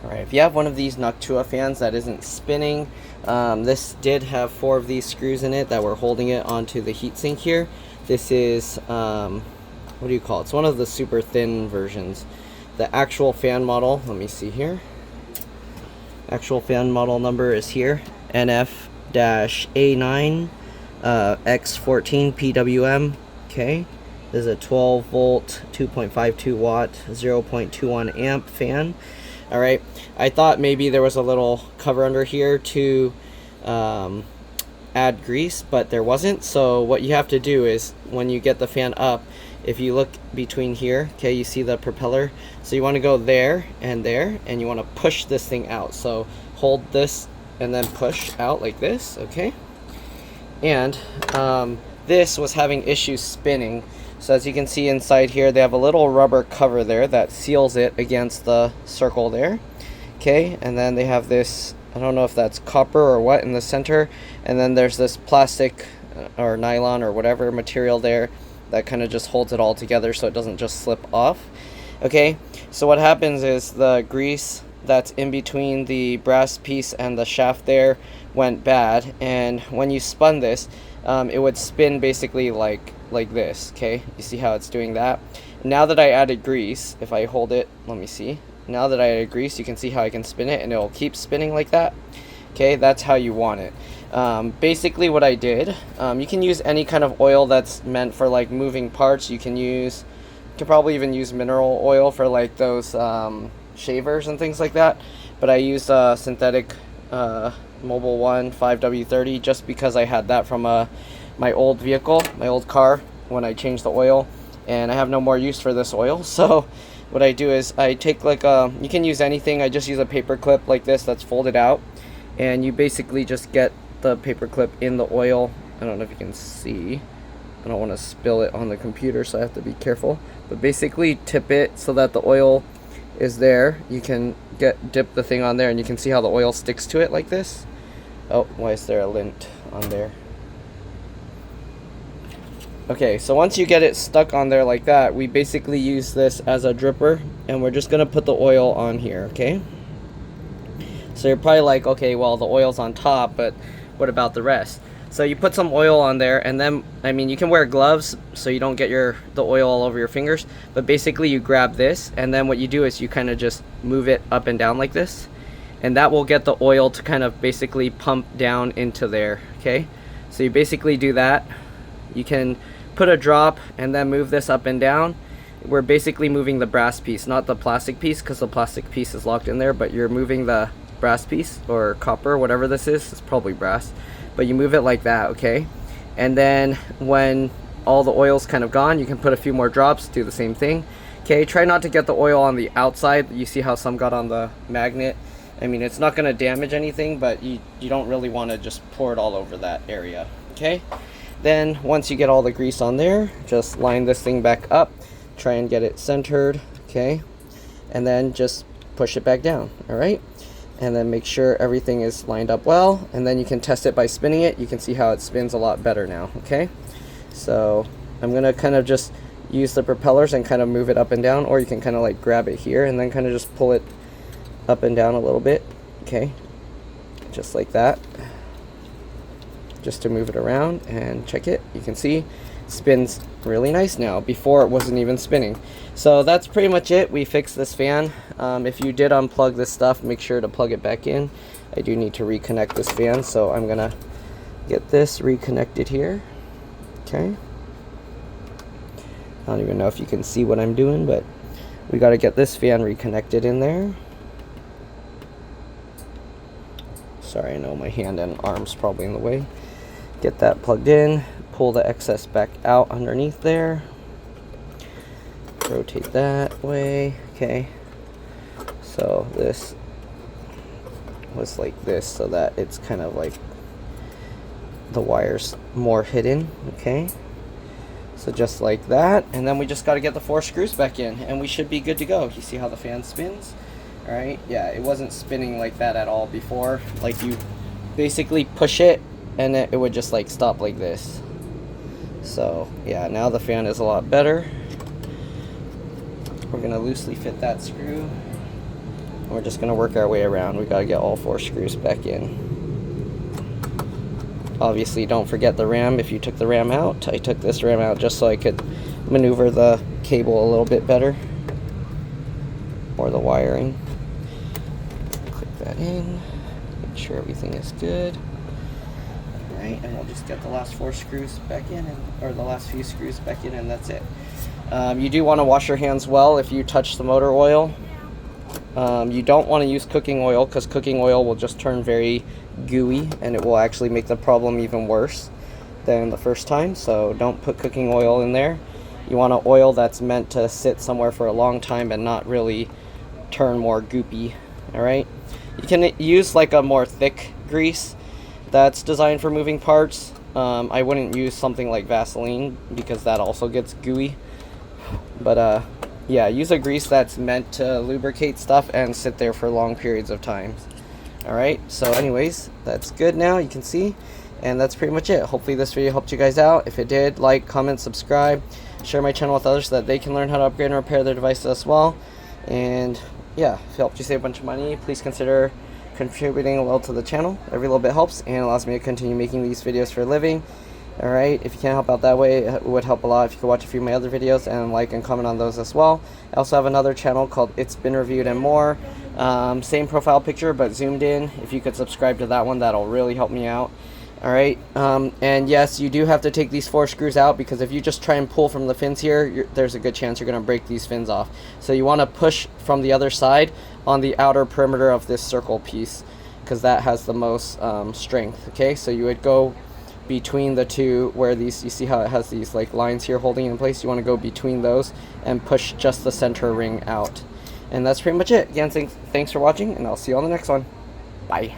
Alright, if you have one of these Noctua fans that isn't spinning, this did have 4 of these screws in it that were holding it onto the heatsink here. This is, what do you call it? It's one of the super thin versions. The actual fan model, let me see here. Actual fan model number is here, NF-A9X14 PWM. Okay, this is a 12 volt, 2.52 watt, 0.21 amp fan. Alright, I thought maybe there was a little cover under here to add grease, but there wasn't. So what you have to do is, when you get the fan up, if you look between here, okay, you see the propeller, so you want to go there, and you want to push this thing out. So hold this and then push out like this, okay? And this was having issues spinning. So as you can see inside here, they have a little rubber cover there that seals it against the circle there. Okay, and then they have this, I don't know if that's copper or what, in the center. And then there's this plastic or nylon or whatever material there that kind of just holds it all together so it doesn't just slip off. Okay, so what happens is the grease that's in between the brass piece and the shaft there went bad. And when you spun this, it would spin basically like this. Okay, you see how it's doing that? Now that I added grease, if I hold it, let me see, now that I added grease, you can see how I can spin it and it'll keep spinning like that. Okay, that's how you want it. Basically what I did, you can use any kind of oil that's meant for like moving parts. You can probably even use mineral oil for like those shavers and things like that, but I used synthetic Mobil 1 5W30 just because I had that from my old vehicle, my old car, when I changed the oil, and I have no more use for this oil. So what I do is I take like you can use anything, I just use a paper clip like this that's folded out, and you basically just get the paper clip in the oil. I don't know if you can see, I don't want to spill it on the computer, so I have to be careful, but basically tip it so that the oil is there. You can dip the thing on there and you can see how the oil sticks to it like this. Oh, why is there a lint on there? Okay, so once you get it stuck on there like that, we basically use this as a dripper, and we're just gonna put the oil on here, okay? So you're probably like, okay, well, the oil's on top, but what about the rest? So you put some oil on there, and then, I mean, you can wear gloves so you don't get the oil all over your fingers, but basically you grab this, and then what you do is you kind of just move it up and down like this, and that will get the oil to kind of basically pump down into there, okay? So you basically do that. You can put a drop and then move this up and down. We're basically moving the brass piece, not the plastic piece, because the plastic piece is locked in there, but you're moving the brass piece, or copper, whatever this is. It's probably brass, but you move it like that, okay? And then when all the oil's kind of gone, you can put a few more drops, do the same thing. Okay, try not to get the oil on the outside. You see how some got on the magnet? I mean, it's not going to damage anything, but you don't really want to just pour it all over that area, okay? Then once you get all the grease on there, just line this thing back up, try and get it centered, okay? And then just push it back down, all right? And then make sure everything is lined up well, and then you can test it by spinning it. You can see how it spins a lot better now, okay? So I'm gonna kind of just use the propellers and kind of move it up and down, or you can kind of like grab it here and then kind of just pull it up and down a little bit, okay? Just like that, just to move it around, and check it. You can see it spins really nice now. Before it wasn't even spinning. So that's pretty much it. We fixed this fan. If you did unplug this stuff, make sure to plug it back in. I do need to reconnect this fan, so I'm gonna get this reconnected here, okay? I don't even know if you can see what I'm doing, but we got to get this fan reconnected in there. Sorry, I know my hand and arm's probably in the way. Get that plugged in, pull the excess back out underneath there, rotate that way, okay? So this was like this, so that it's kind of like the wire's more hidden, okay? So just like that, and then we just got to get the 4 screws back in, and we should be good to go. You see how the fan spins? All right, yeah, it wasn't spinning like that at all before. Like, you basically push it and it would just like stop like this. So yeah, now the fan is a lot better. We're gonna loosely fit that screw We're just going to work our way around. We got to get all 4 screws back in. Obviously, don't forget the ram if you took the ram out. I took this ram out just so I could maneuver the cable a little bit better, or the wiring. Click that in, make sure everything is good. Alright, and we'll just get the last 4 screws back in, or the last few screws back in, and that's it. You do want to wash your hands well if you touch the motor oil. You don't want to use cooking oil, because cooking oil will just turn very gooey and it will actually make the problem even worse than the first time. So don't put cooking oil in there. You want an oil that's meant to sit somewhere for a long time and not really turn more goopy. Alright, you can use like a more thick grease that's designed for moving parts. I wouldn't use something like Vaseline because that also gets gooey, but yeah, use a grease that's meant to lubricate stuff and sit there for long periods of time. Alright, so anyways, that's good now, you can see, and that's pretty much it. Hopefully this video helped you guys out. If it did, like, comment, subscribe, share my channel with others so that they can learn how to upgrade and repair their devices as well. And yeah, if it helped you save a bunch of money, please consider contributing a little to the channel. Every little bit helps and allows me to continue making these videos for a living. Alright, if you can't help out that way, it would help a lot if you could watch a few of my other videos and like and comment on those as well. I also have another channel called It's Been Reviewed and More. Same profile picture but zoomed in. If you could subscribe to that one, that'll really help me out. Alright, and yes, you do have to take these 4 screws out, because if you just try and pull from the fins here, there's a good chance you're going to break these fins off. So you want to push from the other side on the outer perimeter of this circle piece, because that has the most strength. Okay, so you would go between the two, where these, you see how it has these like lines here holding it in place. You want to go between those and push just the center ring out. And that's pretty much it. Again, thanks for watching, and I'll see you on the next one. Bye.